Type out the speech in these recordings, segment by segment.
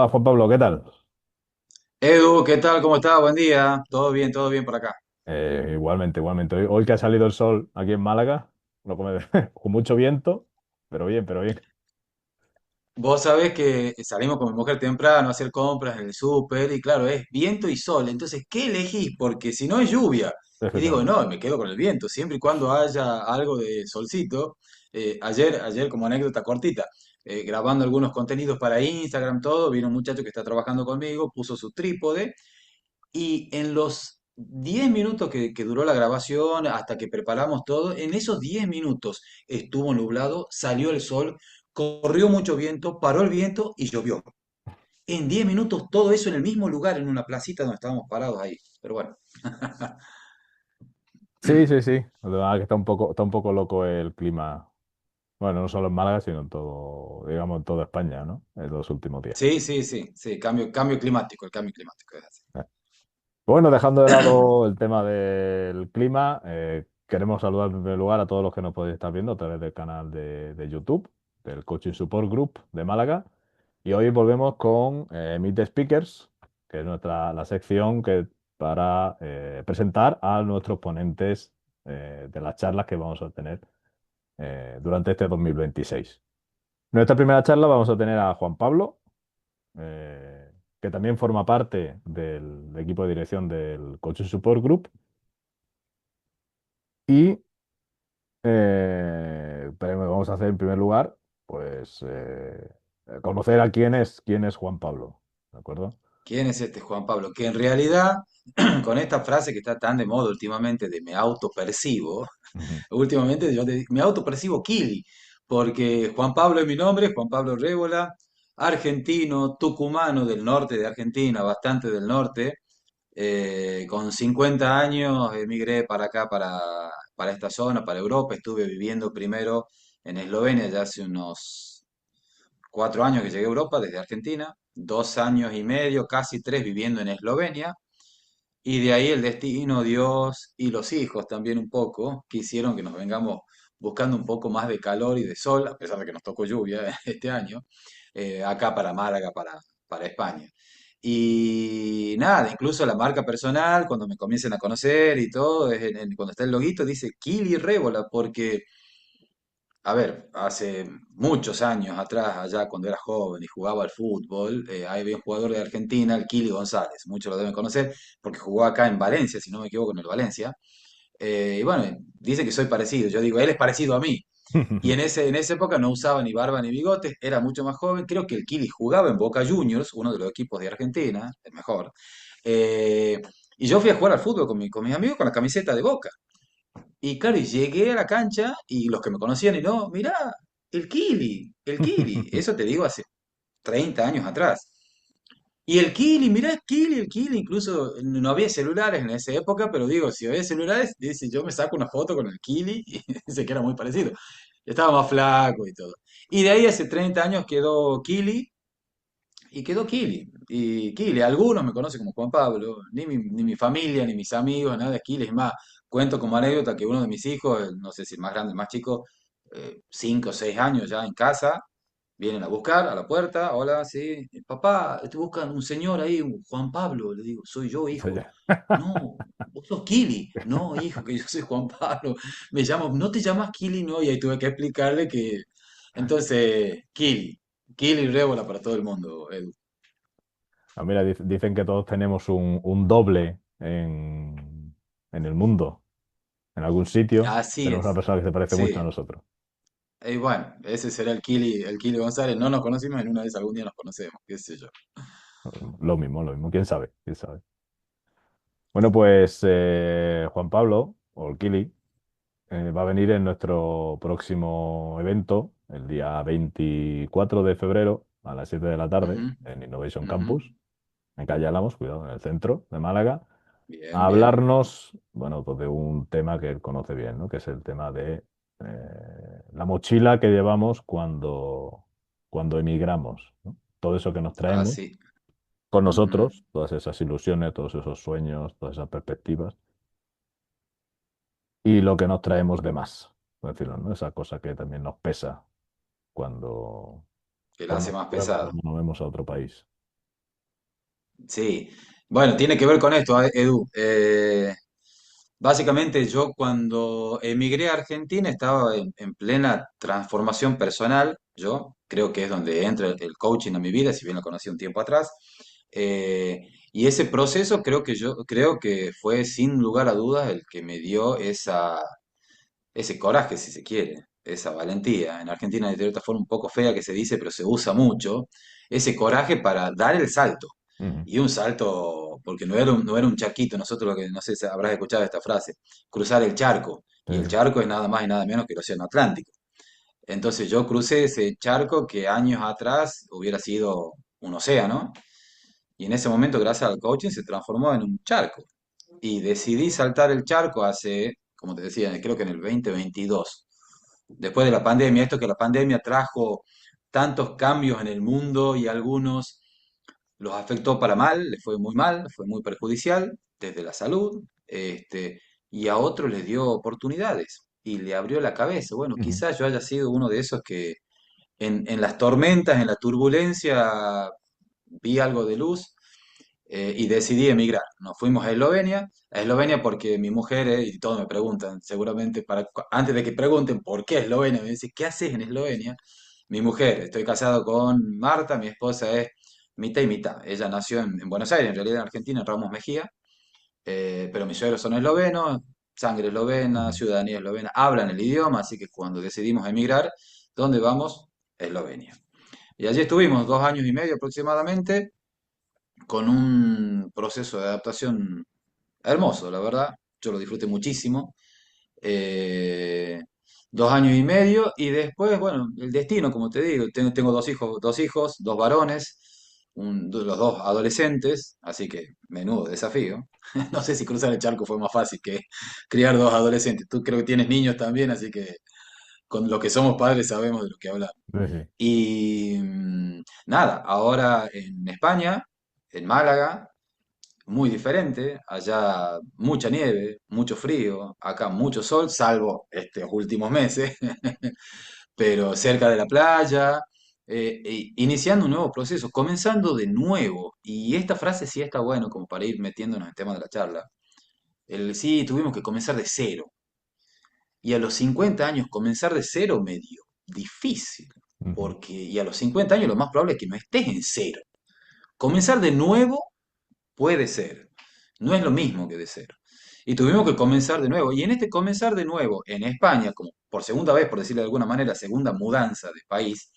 Hola Juan Pablo, ¿qué tal? Edu, ¿qué tal? ¿Cómo estás? Buen día. Todo bien por acá. Igualmente, igualmente. Hoy que ha salido el sol aquí en Málaga, no come- con mucho viento, pero bien, pero bien. Vos sabés que salimos con mi mujer temprano a hacer compras en el súper y claro, es viento y sol. Entonces, ¿qué elegís? Porque si no es lluvia. Y digo, Efectivamente. no, me quedo con el viento, siempre y cuando haya algo de solcito. Ayer como anécdota cortita, grabando algunos contenidos para Instagram, todo, vino un muchacho que está trabajando conmigo, puso su trípode. Y en los 10 minutos que duró la grabación, hasta que preparamos todo, en esos 10 minutos estuvo nublado, salió el sol, corrió mucho viento, paró el viento y llovió. En 10 minutos todo eso en el mismo lugar, en una placita donde estábamos parados ahí. Pero bueno, Sí, sí, sí. La verdad que está un poco loco el clima. Bueno, no solo en Málaga, sino en todo, digamos, en toda España, ¿no? En los últimos días. sí, cambio climático, el cambio climático es así. Eh. Bueno, dejando de lado el tema del clima, queremos saludar en primer lugar a todos los que nos podéis estar viendo a través del canal de YouTube, del Coaching Support Group de Málaga. Y hoy volvemos con Meet the Speakers, que es la sección para presentar a nuestros ponentes de las charlas que vamos a tener durante este 2026. En nuestra primera charla vamos a tener a Juan Pablo, que también forma parte del equipo de dirección del Coaching Support Group. Y pero vamos a hacer en primer lugar, pues, conocer a quién es Juan Pablo, ¿de acuerdo? ¿Quién es este Juan Pablo? Que en realidad, con esta frase que está tan de moda últimamente de me autopercibo, Ujú. últimamente me autopercibo Kili, porque Juan Pablo es mi nombre, Juan Pablo Rébola, argentino, tucumano del norte de Argentina, bastante del norte. Con 50 años emigré para acá, para esta zona, para Europa. Estuve viviendo primero en Eslovenia, ya hace unos 4 años que llegué a Europa desde Argentina, 2 años y medio, casi tres viviendo en Eslovenia. Y de ahí el destino, Dios y los hijos también un poco quisieron que nos vengamos buscando un poco más de calor y de sol, a pesar de que nos tocó lluvia este año, acá para Málaga, para España. Y nada, incluso la marca personal, cuando me comiencen a conocer y todo, cuando está el loguito, dice Kili Rébola, porque a ver, hace muchos años atrás, allá cuando era joven y jugaba al fútbol, había un jugador de Argentina, el Kili González, muchos lo deben conocer porque jugó acá en Valencia, si no me equivoco, en el Valencia. Y bueno, dice que soy parecido, yo digo, él es parecido a mí. Y en esa época no usaba ni barba ni bigotes, era mucho más joven. Creo que el Kili jugaba en Boca Juniors, uno de los equipos de Argentina, el mejor. Eh, y yo fui a jugar al fútbol con mis amigos con la camiseta de Boca. Y claro, y llegué a la cancha y los que me conocían y no, mirá, el Kili, eso te digo hace 30 años atrás. Y el Kili, mirá el Kili, incluso no había celulares en esa época, pero digo, si había celulares, dice, yo me saco una foto con el Kili y dice que era muy parecido. Estaba más flaco y todo. Y de ahí hace 30 años quedó Kili y quedó Kili. Y Kili, algunos me conocen como Juan Pablo, ni mi familia, ni mis amigos, nada de Kili. Es más, cuento como anécdota que uno de mis hijos, no sé si el más grande, el más chico, 5 o 6 años ya en casa, vienen a buscar a la puerta, hola, sí, papá, te buscan un señor ahí, un Juan Pablo, le digo, soy yo, Soy hijo. yo. No, vos sos Kili. No, hijo, que yo soy Juan Pablo. Me llamo, no te llamas Kili, no, y ahí tuve que explicarle que, entonces, Kili Rébola para todo el mundo, Edu. Ah, mira, dicen que todos tenemos un doble en el mundo, en algún sitio. Así Tenemos una es, persona que se parece mucho a sí. nosotros. Y bueno, ese será el Kili González. No nos conocimos, en una vez algún día nos conocemos, qué sé yo. Lo mismo, quién sabe, quién sabe. Bueno, pues Juan Pablo, o el Kili, va a venir en nuestro próximo evento, el día 24 de febrero, a las 7 de la tarde, Ujú, en Innovation ujú. Campus, en calle Álamos, cuidado, en el centro de Málaga, Bien, a bien. hablarnos, bueno, pues de un tema que él conoce bien, ¿no? Que es el tema de la mochila que llevamos cuando emigramos, ¿no? Todo eso que nos Ah, traemos sí. con Ujú. nosotros, todas esas ilusiones, todos esos sueños, todas esas perspectivas, y lo que nos traemos de más, por decirlo, ¿no? Esa cosa que también nos pesa cuando, Que la cuando hace nos más movemos, pesado. cuando nos movemos a otro país. Sí, bueno, tiene que ver con esto, Edu. Básicamente yo cuando emigré a Argentina estaba en plena transformación personal. Yo creo que es donde entra el coaching a mi vida, si bien lo conocí un tiempo atrás. Y ese proceso creo que fue sin lugar a dudas el que me dio ese coraje, si se quiere, esa valentía. En Argentina de cierta forma un poco fea que se dice, pero se usa mucho, ese coraje para dar el salto. Ujú. Y un salto, porque no era un charquito, nosotros lo que, no sé si habrás escuchado esta frase, cruzar el charco. Sí, Y el sí. charco es nada más y nada menos que el Océano Atlántico. Entonces yo crucé ese charco que años atrás hubiera sido un océano, y en ese momento, gracias al coaching, se transformó en un charco. Y decidí saltar el charco hace, como te decía, creo que en el 2022, después de la pandemia. Esto que la pandemia trajo tantos cambios en el mundo y algunos los afectó para mal, les fue muy mal, fue muy perjudicial desde la salud, y a otros les dio oportunidades y le abrió la cabeza. Bueno, Ujú. quizás yo haya sido uno de esos que en las tormentas, en la turbulencia, vi algo de luz, y decidí emigrar. Nos fuimos a Eslovenia porque mi mujer, y todos me preguntan, seguramente antes de que pregunten por qué Eslovenia, me dice, ¿qué haces en Eslovenia? Mi mujer, estoy casado con Marta, mi esposa es mitad y mitad. Ella nació en Buenos Aires, en realidad en Argentina, en Ramos Mejía, pero mis suegros son eslovenos, sangre eslovena, Ujú. ciudadanía eslovena, hablan el idioma, así que cuando decidimos emigrar, ¿dónde vamos? Eslovenia. Y allí estuvimos 2 años y medio aproximadamente, con un proceso de adaptación hermoso, la verdad. Yo lo disfruté muchísimo. Eh, 2 años y medio y después, bueno, el destino, como te digo, tengo dos hijos, dos varones, los dos adolescentes, así que menudo desafío. No sé si cruzar el charco fue más fácil que criar dos adolescentes. Tú creo que tienes niños también, así que con los que somos padres sabemos de lo que hablamos. Sí, sí. Y nada, ahora en España, en Málaga, muy diferente. Allá mucha nieve, mucho frío, acá mucho sol, salvo estos últimos meses, pero cerca de la playa, iniciando un nuevo proceso, comenzando de nuevo. Y esta frase sí está bueno como para ir metiéndonos en el tema de la charla. Sí, tuvimos que comenzar de cero. Y a los 50 años comenzar de cero medio difícil. Ujú. Y a los 50 años lo más probable es que no estés en cero. Comenzar de nuevo puede ser. No es lo mismo que de cero. Y tuvimos que comenzar de nuevo. Y en este comenzar de nuevo en España, como por segunda vez, por decirlo de alguna manera, segunda mudanza de país,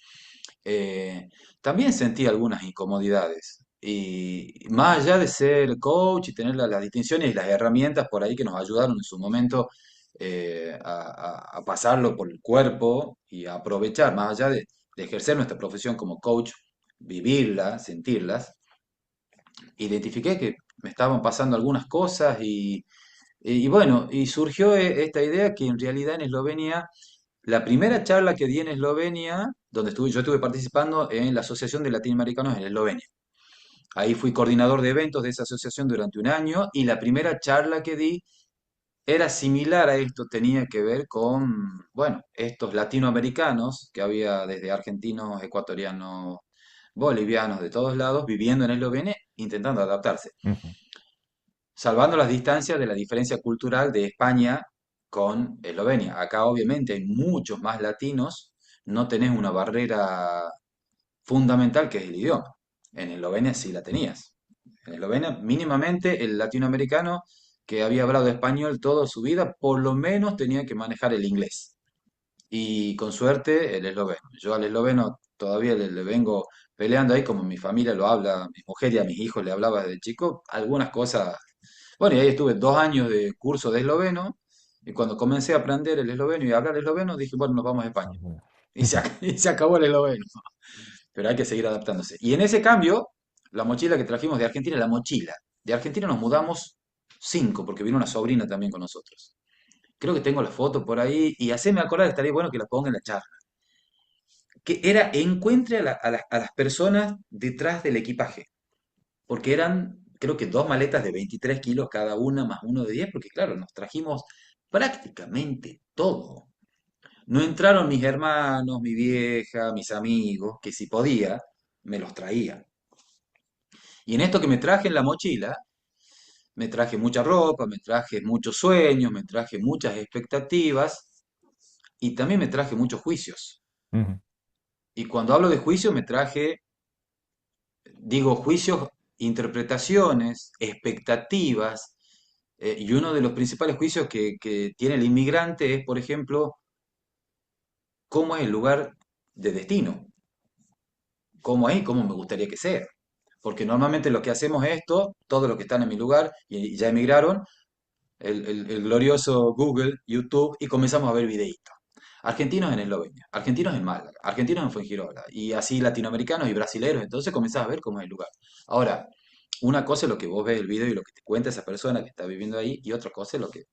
eh, también sentí algunas incomodidades. Y más allá de ser coach y tener las distinciones y las herramientas por ahí que nos ayudaron en su momento, a pasarlo por el cuerpo y a aprovechar, más allá de ejercer nuestra profesión como coach, vivirla, sentirlas, identifiqué que me estaban pasando algunas cosas y bueno, y surgió esta idea que en realidad en Eslovenia, la primera charla que di en Eslovenia, donde yo estuve participando en la Asociación de Latinoamericanos en Eslovenia. Ahí fui coordinador de eventos de esa asociación durante un año y la primera charla que di era similar a esto, tenía que ver con, bueno, estos latinoamericanos que había desde argentinos, ecuatorianos, bolivianos, de todos lados, viviendo en Eslovenia, intentando adaptarse, Ujú. salvando las distancias de la diferencia cultural de España con Eslovenia. Acá obviamente hay muchos más latinos, no tenés una barrera fundamental que es el idioma. En Eslovenia sí la tenías. En Eslovenia mínimamente el latinoamericano que había hablado español toda su vida, por lo menos tenía que manejar el inglés. Y con suerte el esloveno. Yo al esloveno todavía le vengo peleando ahí, como mi familia lo habla, mi mujer y a mis hijos le hablaba desde chico, algunas cosas. Bueno, y ahí estuve 2 años de curso de esloveno, y cuando comencé a aprender el esloveno y a hablar esloveno, dije, bueno, nos vamos a Ah, España. bueno. Y y se acabó el esloveno. Pero hay que seguir adaptándose. Y en ese cambio, la mochila que trajimos de Argentina, la mochila. De Argentina nos mudamos 5, porque vino una sobrina también con nosotros. Creo que tengo la foto por ahí, y haceme acordar, estaría bueno que la ponga en la charla. Que era encuentre a las personas detrás del equipaje, porque eran, creo que 2 maletas de 23 kilos cada una, más uno de 10, porque claro, nos trajimos prácticamente todo. No entraron mis hermanos, mi vieja, mis amigos, que si podía, me los traía. Y en esto que me traje en la mochila, me traje mucha ropa, me traje muchos sueños, me traje muchas expectativas y también me traje muchos juicios. Ujú. Y cuando hablo de juicios, me traje, digo, juicios, interpretaciones, expectativas. Y uno de los principales juicios que tiene el inmigrante es, por ejemplo, cómo es el lugar de destino, cómo es y cómo me gustaría que sea. Porque normalmente lo que hacemos es esto, todos los que están en mi lugar y ya emigraron, el glorioso Google, YouTube, y comenzamos a ver videitos. Argentinos en Eslovenia, argentinos en Málaga, argentinos en Fuengirola, y así latinoamericanos y brasileros, entonces comenzás a ver cómo es el lugar. Ahora, una cosa es lo que vos ves el video y lo que te cuenta esa persona que está viviendo ahí, y otra cosa es lo que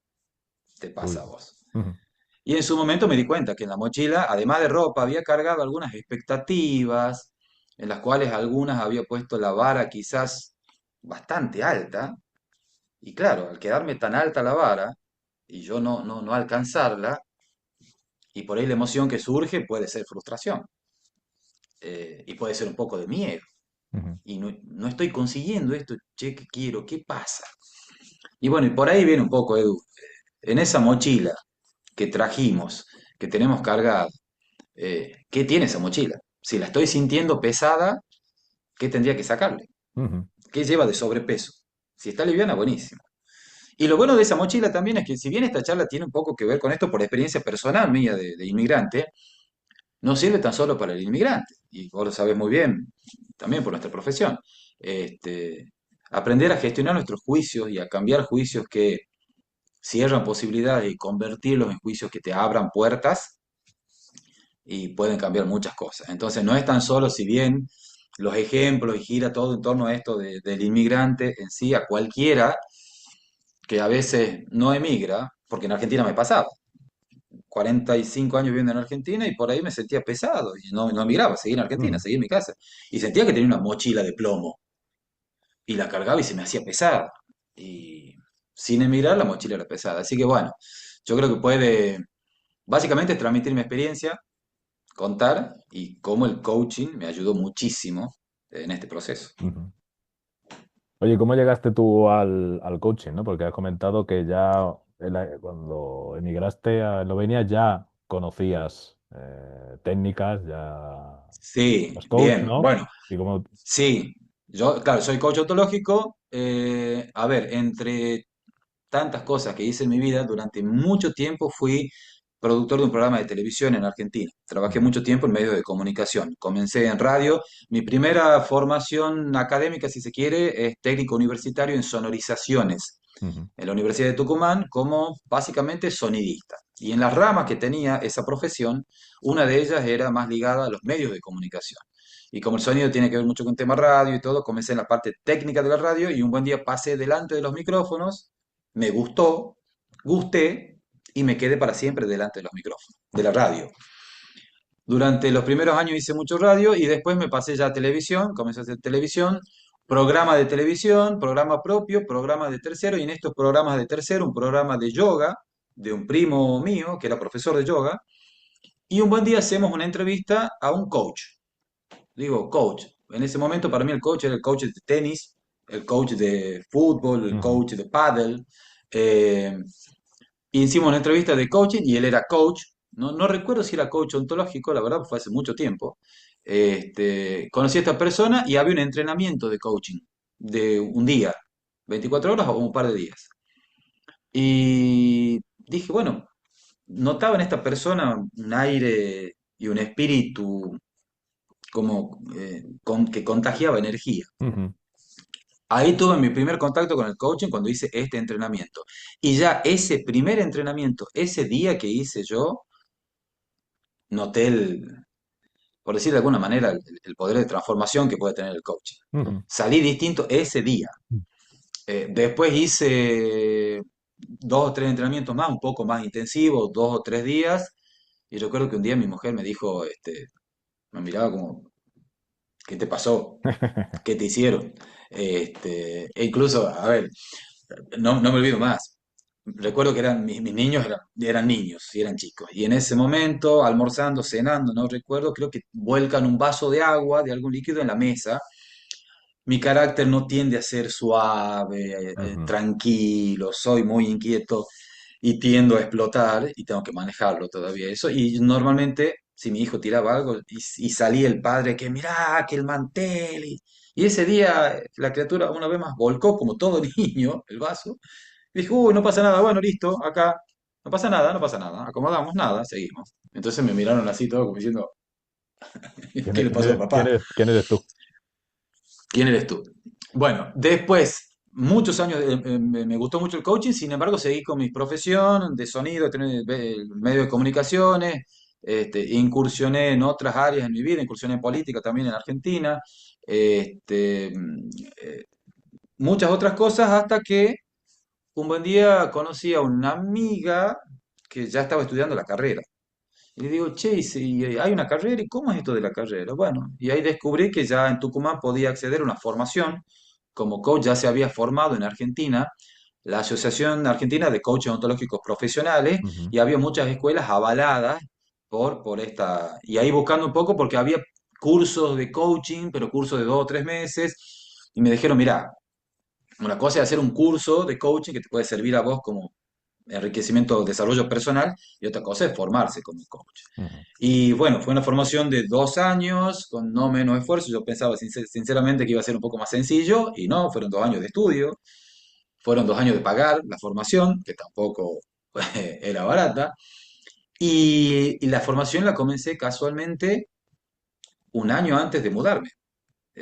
te pasa a Tuyo. vos. Ujú. Y en su momento me di cuenta que en la mochila, además de ropa, había cargado algunas expectativas, en las cuales algunas había puesto la vara quizás bastante alta, y claro, al quedarme tan alta la vara y yo no alcanzarla, y por ahí la emoción que surge puede ser frustración, y puede ser un poco de miedo. Ujú. Y no estoy consiguiendo esto, che, ¿qué quiero? ¿Qué pasa? Y bueno, y por ahí viene un poco, Edu. En esa mochila que trajimos, que tenemos cargada, ¿qué tiene esa mochila? Si la estoy sintiendo pesada, ¿qué tendría que sacarle? Ujú. ¿Qué lleva de sobrepeso? Si está liviana, buenísimo. Y lo bueno de esa mochila también es que si bien esta charla tiene un poco que ver con esto por experiencia personal mía de inmigrante, no sirve tan solo para el inmigrante, y vos lo sabés muy bien, también por nuestra profesión. Este, aprender a gestionar nuestros juicios y a cambiar juicios que cierran posibilidades y convertirlos en juicios que te abran puertas y pueden cambiar muchas cosas. Entonces no es tan solo si bien los ejemplos y gira todo en torno a esto del inmigrante en sí, a cualquiera que a veces no emigra, porque en Argentina me pasaba. 45 años viviendo en Argentina y por ahí me sentía pesado y no emigraba, seguía en Argentina, Ujú. seguía en mi casa. Y sentía que tenía una mochila de plomo y la cargaba y se me hacía pesada. Y sin emigrar la mochila era pesada. Así que bueno, yo creo que puede básicamente transmitir mi experiencia, contar y cómo el coaching me ayudó muchísimo en este proceso. Ujú. Oye, ¿cómo llegaste tú al coaching, ¿no? Porque has comentado que ya cuando emigraste a Eslovenia ya conocías técnicas, ya Sí, eras coach, bien, ¿no? bueno, Y cómo... sí, yo, claro, soy coach ontológico. A ver, entre tantas cosas que hice en mi vida, durante mucho tiempo fui productor de un programa de televisión en Argentina. Trabajé Ujú. mucho tiempo en medios de comunicación. Comencé en radio. Mi primera formación académica, si se quiere, es técnico universitario en sonorizaciones Ujú. en la Universidad de Tucumán como básicamente sonidista. Y en las ramas que tenía esa profesión, una de ellas era más ligada a los medios de comunicación. Y como el sonido tiene que ver mucho con tema radio y todo, comencé en la parte técnica de la radio y un buen día pasé delante de los micrófonos, me gustó, gusté y me quedé para siempre delante de los micrófonos, de la radio. Durante los primeros años hice mucho radio y después me pasé ya a televisión, comencé a hacer televisión, programa de televisión, programa propio, programa de tercero, y en estos programas de tercero, un programa de yoga de un primo mío que era profesor de yoga, y un buen día hacemos una entrevista a un coach. Digo, coach. En ese momento para mí el coach era el coach de tenis, el coach de fútbol, el Ujú. coach de pádel. eh, Hicimos una entrevista de coaching y él era coach. No recuerdo si era coach ontológico, la verdad, fue hace mucho tiempo. Conocí a esta persona y había un entrenamiento de coaching de un día, 24 horas o un par de días. Y dije, bueno, notaba en esta persona un aire y un espíritu como que contagiaba energía. Ujú. Ahí tuve mi primer contacto con el coaching cuando hice este entrenamiento. Y ya ese primer entrenamiento, ese día que hice yo, noté por decir de alguna manera, el poder de transformación que puede tener el coaching. Ujú. Salí distinto ese día. Después hice 2 o 3 entrenamientos más, un poco más intensivos, 2 o 3 días. Y recuerdo que un día mi mujer me dijo, me miraba como, ¿qué te pasó? ¿Qué te hicieron? E incluso, a ver, no me olvido más. Recuerdo que mis niños eran niños y eran chicos. Y en ese momento, almorzando, cenando, no recuerdo, creo que vuelcan un vaso de agua, de algún líquido en la mesa. mi carácter no tiende a ser suave, Ujú. tranquilo, soy muy inquieto y tiendo a explotar y tengo que manejarlo todavía eso. Y normalmente, si mi hijo tiraba algo y salía el padre que mirá, que el mantel. Y ese día la criatura una vez más volcó como todo niño el vaso. Dijo, uy, no pasa nada, bueno, listo, acá. No pasa nada, no pasa nada. Acomodamos nada, seguimos. Entonces me miraron así todo como diciendo, ¿Quién ¿qué e- le quién pasó a eres, quién papá? eres- quién eres tú? ¿Quién eres tú? Bueno, después, muchos años, me gustó mucho el coaching, sin embargo, seguí con mi profesión de sonido, el medio de comunicaciones, incursioné en otras áreas en mi vida, incursioné en política también en Argentina, este, eh, muchas otras cosas hasta que un buen día conocí a una amiga que ya estaba estudiando la carrera. Y le digo, che, y si hay una carrera, ¿y cómo es esto de la carrera? Bueno, y ahí descubrí que ya en Tucumán podía acceder a una formación. Como coach ya se había formado en Argentina la Asociación Argentina de Coaches Ontológicos Profesionales Ujú. y había muchas escuelas avaladas por esta. Y ahí buscando un poco porque había cursos de coaching, pero cursos de 2 o 3 meses. Y me dijeron, mira, una cosa es hacer un curso de coaching que te puede servir a vos como enriquecimiento, desarrollo personal, y otra cosa es formarse como coach. Ujú. Y bueno, fue una formación de 2 años, con no menos esfuerzo. Yo pensaba sinceramente que iba a ser un poco más sencillo, y no, fueron 2 años de estudio, fueron 2 años de pagar la formación, que tampoco era barata, y la formación la comencé casualmente un año antes de mudarme.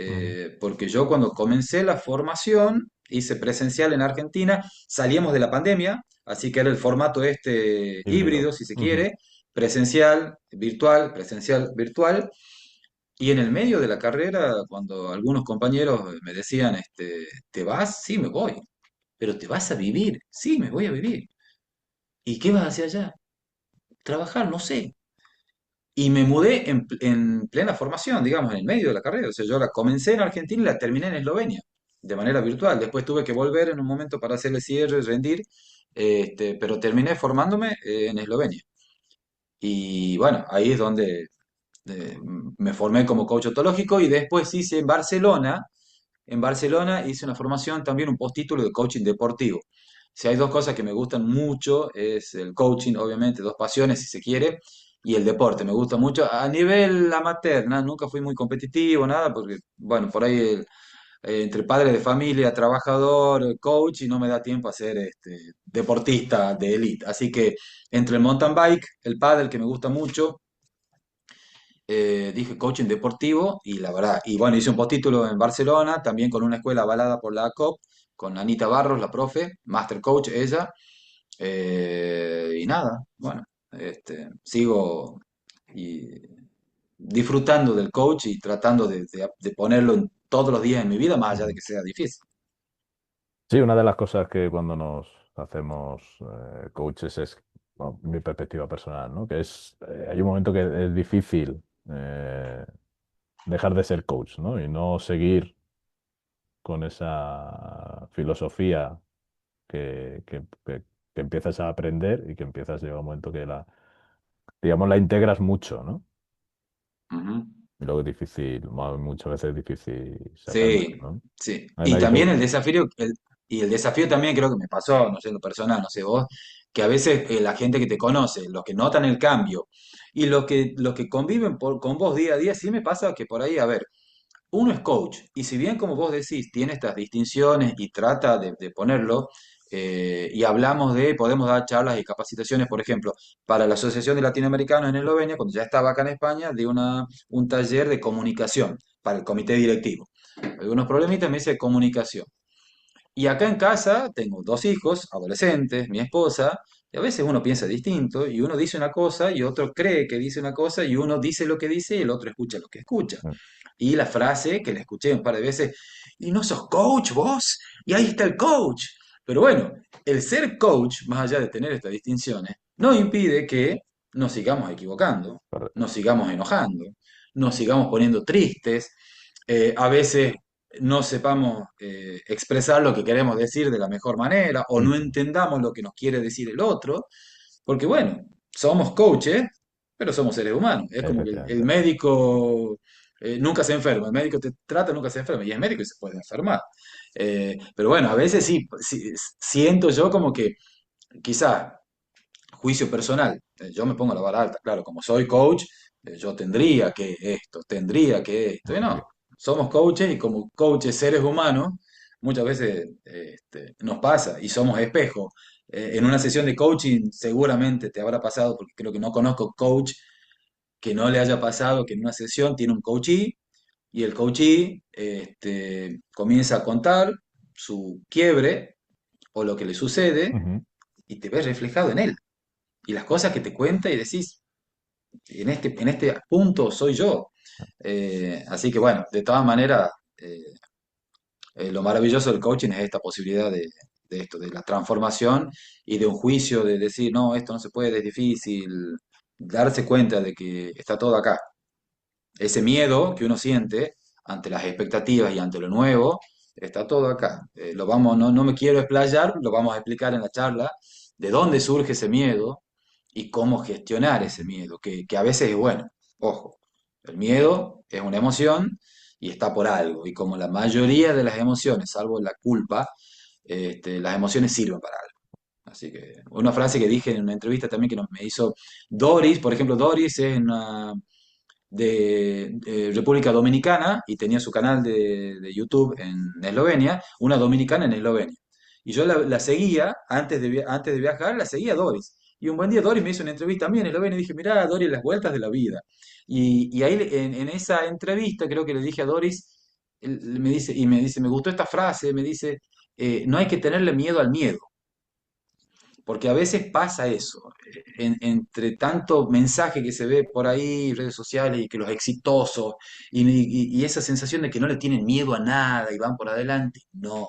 Ujú. Porque yo cuando comencé la formación, hice presencial en Argentina, salíamos de la pandemia, así que era el formato Híbrido. híbrido, si se Ujú. quiere, presencial, virtual, y en el medio de la carrera, cuando algunos compañeros me decían, ¿te vas? Sí, me voy, pero ¿te vas a vivir? Sí, me voy a vivir. ¿Y qué vas a hacer allá? Trabajar, no sé. Y me mudé en plena formación, digamos, en el medio de la carrera. O sea, yo la comencé en Argentina y la terminé en Eslovenia, de manera virtual. Después tuve que volver en un momento para hacerle cierre, rendir, pero terminé formándome en Eslovenia. Y bueno, ahí es donde me formé como coach ontológico y después hice en Barcelona. En Barcelona hice una formación, también un postítulo de coaching deportivo. Si hay dos cosas que me gustan mucho, es el coaching, obviamente, dos pasiones si se quiere, y el deporte. Me gusta mucho a nivel amateur, ¿no? Nunca fui muy competitivo, nada, porque, bueno, por ahí entre padre de familia, trabajador, coach, y no me da tiempo a ser deportista de élite. Así que entre el mountain bike, el pádel, que me gusta mucho, dije coaching deportivo y la verdad, y bueno, hice un postítulo en Barcelona, también con una escuela avalada por la ACOP, con Anita Barros, la profe, master coach ella, y nada, bueno, sigo y disfrutando del coach y tratando de ponerlo todos los días en mi vida, más allá de Ujú. que sea difícil. Sí, una de las cosas que cuando nos hacemos coaches es, bueno, mi perspectiva personal, ¿no? Que es, hay un momento que es difícil dejar de ser coach, ¿no? Y no seguir con esa filosofía que empiezas a aprender y que empiezas, llega un momento que digamos, la integras mucho, ¿no? Ujú. Y luego es difícil, muchas veces es difícil sacarla, Sí, ¿no? sí. A mí Y me también dice, el desafío también creo que me pasó, no sé, en lo personal, no sé vos, que a veces la gente que te conoce, los que notan el cambio y los que conviven con vos día a día, sí me pasa que por ahí, a ver, uno es coach y si bien como vos decís, tiene estas distinciones y trata de ponerlo, y hablamos podemos dar charlas y capacitaciones, por ejemplo, para la Asociación de Latinoamericanos en Eslovenia, cuando ya estaba acá en España, de un taller de comunicación para el comité directivo. Algunos problemitas me dice comunicación. Y acá en casa tengo 2 hijos, adolescentes, mi esposa, y a veces uno piensa distinto y uno dice una cosa y otro cree que dice una cosa y uno dice lo que dice y el otro escucha lo que escucha. Y la frase que le escuché un par de veces, ¿y no sos coach vos? Y ahí está el coach. Pero bueno, el ser coach, más allá de tener estas distinciones, no impide que nos sigamos equivocando, nos sigamos enojando, nos sigamos poniendo tristes, a veces no sepamos expresar lo que queremos decir de la mejor manera o no "Ujú, entendamos lo que nos quiere decir el otro, porque bueno, somos coaches, pero somos seres humanos. Es como que el efectivamente. médico Nunca se enferma, el médico te trata, nunca se enferma, y es médico y se puede enfermar. Pero bueno, a veces sí, sí, siento yo como que quizá juicio personal, yo me pongo la vara alta, claro, como soy coach, yo tendría que esto, y no, somos coaches y como coaches seres humanos, muchas veces nos pasa y somos espejo. En una sesión de coaching seguramente te habrá pasado, porque creo que no conozco coach que no le haya pasado que en una sesión tiene un coachee y el coachee comienza a contar su quiebre o lo que le sucede Ujú. y te ves reflejado en él. Y las cosas que te cuenta y decís, en este punto soy yo. Así que bueno, de todas maneras, eh, lo maravilloso del coaching es esta posibilidad de esto, de la transformación y de un juicio, de decir, no, esto no se puede, es difícil, darse cuenta de que está todo acá. Ese miedo que uno siente ante las expectativas y ante lo nuevo, está todo acá. Lo vamos, no, no me quiero explayar, lo vamos a explicar en la charla, de dónde surge ese miedo y cómo gestionar ese miedo, que a veces es bueno. Ojo, el miedo es una emoción y está por algo. Y como la mayoría de las emociones, salvo la culpa, las emociones sirven para algo. Así que una frase que dije en una entrevista también que me hizo Doris, por ejemplo, Doris es una de República Dominicana y tenía su canal de YouTube en Eslovenia, una dominicana en Eslovenia. Y yo la seguía, antes de viajar, la seguía a Doris. Y un buen día Doris me hizo una entrevista a mí en Eslovenia y dije, mirá, Doris, las vueltas de la vida. Y ahí en esa entrevista creo que le dije a Doris, me dice, me gustó esta frase, me dice, no hay que tenerle miedo al miedo. Porque a veces pasa eso, entre tanto mensaje que se ve por ahí, redes sociales, y que los exitosos, y esa sensación de que no le tienen miedo a nada y van por adelante. No,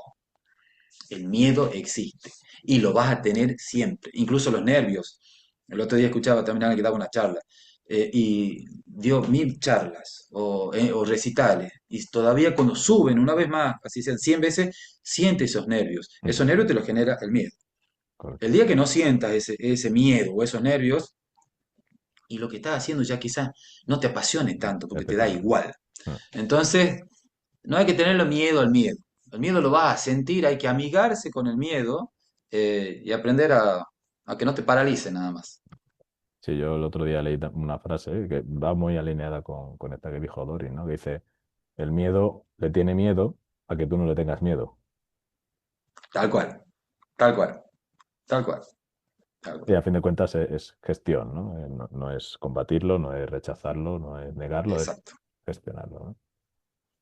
el miedo existe y lo vas a tener siempre, incluso los nervios. El otro día escuchaba también a alguien que daba una charla y dio 1000 charlas o recitales y todavía cuando suben una vez más, así sean 100 veces, siente esos nervios. Ujú. Esos nervios te los genera el miedo. El Correcto. día que no sientas ese miedo o esos nervios y lo que estás haciendo ya quizás no te apasione tanto porque te da Efectivamente. igual. Entonces, no hay que tenerle miedo al miedo. El miedo lo vas a sentir, hay que amigarse con el miedo y aprender a que no te paralice nada más. Sí, yo el otro día leí una frase que va muy alineada con esta que dijo Doris, ¿no? Que dice, el miedo le tiene miedo a que tú no le tengas miedo. Tal cual, tal cual, tal cual, tal Y cual. a fin de cuentas es gestión, ¿no? No es combatirlo, no es rechazarlo, no es negarlo, es Exacto. gestionarlo, ¿no?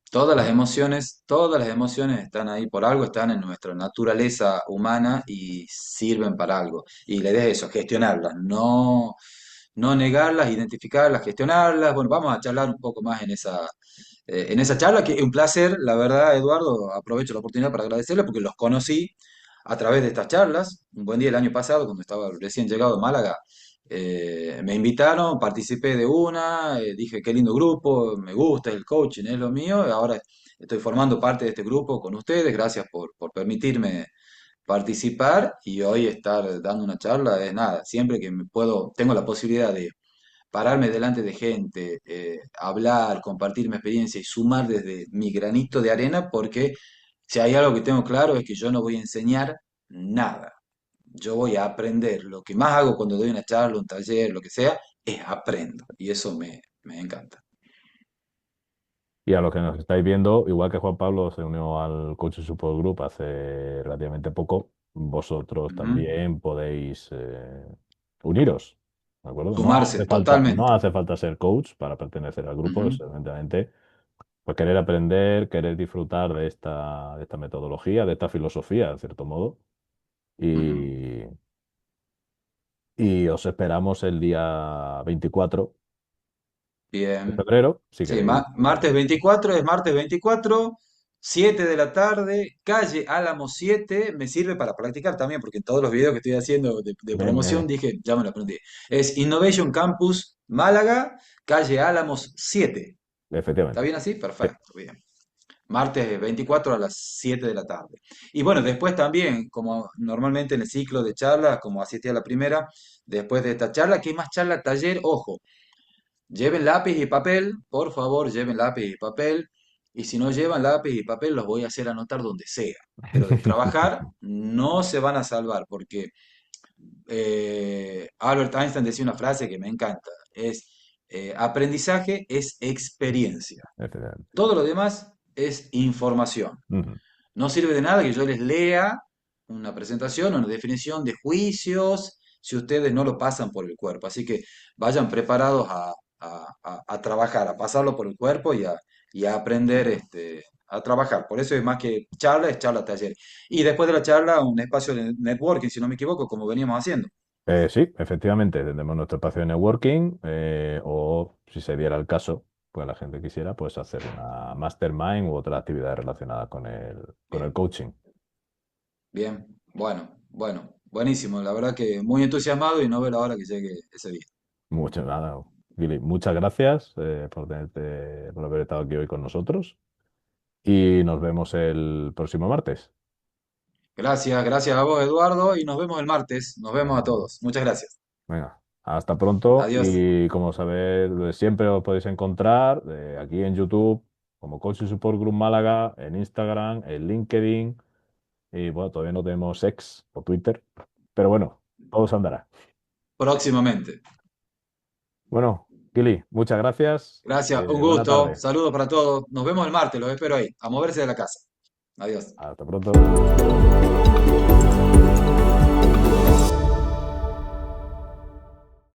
Todas todas las emociones están ahí por algo, están en nuestra naturaleza humana y sirven para algo. Y la idea es eso, gestionarlas, no negarlas, identificarlas, gestionarlas. Bueno, vamos a charlar un poco más en esa charla, que es un placer, la verdad, Eduardo, aprovecho la oportunidad para agradecerle porque los conocí a través de estas charlas. Un buen día el año pasado, cuando estaba recién llegado a Málaga, me invitaron, participé de una, dije qué lindo grupo, me gusta el coaching, es lo mío, y ahora estoy formando parte de este grupo con ustedes, gracias por permitirme participar y hoy estar dando una charla es nada, siempre que tengo la posibilidad de pararme delante de gente, hablar, compartir mi experiencia y sumar desde mi granito de arena, porque si hay algo que tengo claro es que yo no voy a enseñar nada. Yo voy a aprender. Lo que más hago cuando doy una charla, un taller, lo que sea, es aprendo. Y eso me encanta. Y a los que nos estáis viendo, igual que Juan Pablo se unió al Coaching Support Group hace relativamente poco, vosotros Ujú. también podéis uniros, ¿de acuerdo? Sumarse, No totalmente. hace falta ser coach para pertenecer al grupo, es Ujú, simplemente pues, querer aprender, querer disfrutar de esta metodología, de esta filosofía, de cierto modo. ujú. Y, y os esperamos el día 24 de Bien. febrero, si Sí, queréis. martes 24 es martes 24, 7 de la tarde, calle Álamo 7, me sirve para practicar también, porque en todos los videos que estoy haciendo de Bien, bien, promoción dije, ya me lo aprendí. Es Innovation Campus Málaga, calle Álamos 7. ¿Está efectivamente. bien así? Sí. Perfecto, bien. Martes 24 a las 7 de la tarde. Y bueno, después también, como normalmente en el ciclo de charlas, como asistí a la primera, después de esta charla, ¿qué más charla? Taller, ojo. Lleven lápiz y papel, por favor, lleven lápiz y papel. Y si no llevan lápiz y papel, los voy a hacer anotar donde sea. Pero de trabajar no se van a salvar, porque Albert Einstein decía una frase que me encanta, es aprendizaje es experiencia. Efectivamente. Todo lo demás es información. Ujú. No sirve de nada que yo les lea una presentación o una definición de juicios si ustedes no lo pasan por el cuerpo. Así que vayan preparados a trabajar, a pasarlo por el cuerpo y a aprender a trabajar. Por eso es más que charla, es charla taller. Y después de la charla, un espacio de networking, si no me equivoco, como veníamos haciendo. Sí, efectivamente, tendremos nuestro espacio de networking o, si se diera el caso, pues la gente quisiera, pues hacer una mastermind u otra actividad relacionada con el Bien, coaching. bien, bueno, buenísimo. La verdad que muy entusiasmado y no veo la hora que llegue ese día. Mucho, nada, Gili, muchas gracias por haber estado aquí hoy con nosotros y nos vemos el próximo martes. Gracias, gracias a vos, Eduardo, y nos vemos el martes. Nos vemos a Venga, todos. Muchas gracias. venga, hasta pronto Adiós. y como sabéis, siempre os podéis encontrar aquí en YouTube como Coaching Support Group Málaga, en Instagram, en LinkedIn y bueno, todavía no tenemos X o Twitter, pero bueno, todo se andará. Próximamente. Bueno, Kili, muchas gracias. Gracias, un Buena gusto. tarde. Saludos para todos. Nos vemos el martes, los espero ahí. A moverse de la casa. Adiós. Hasta pronto.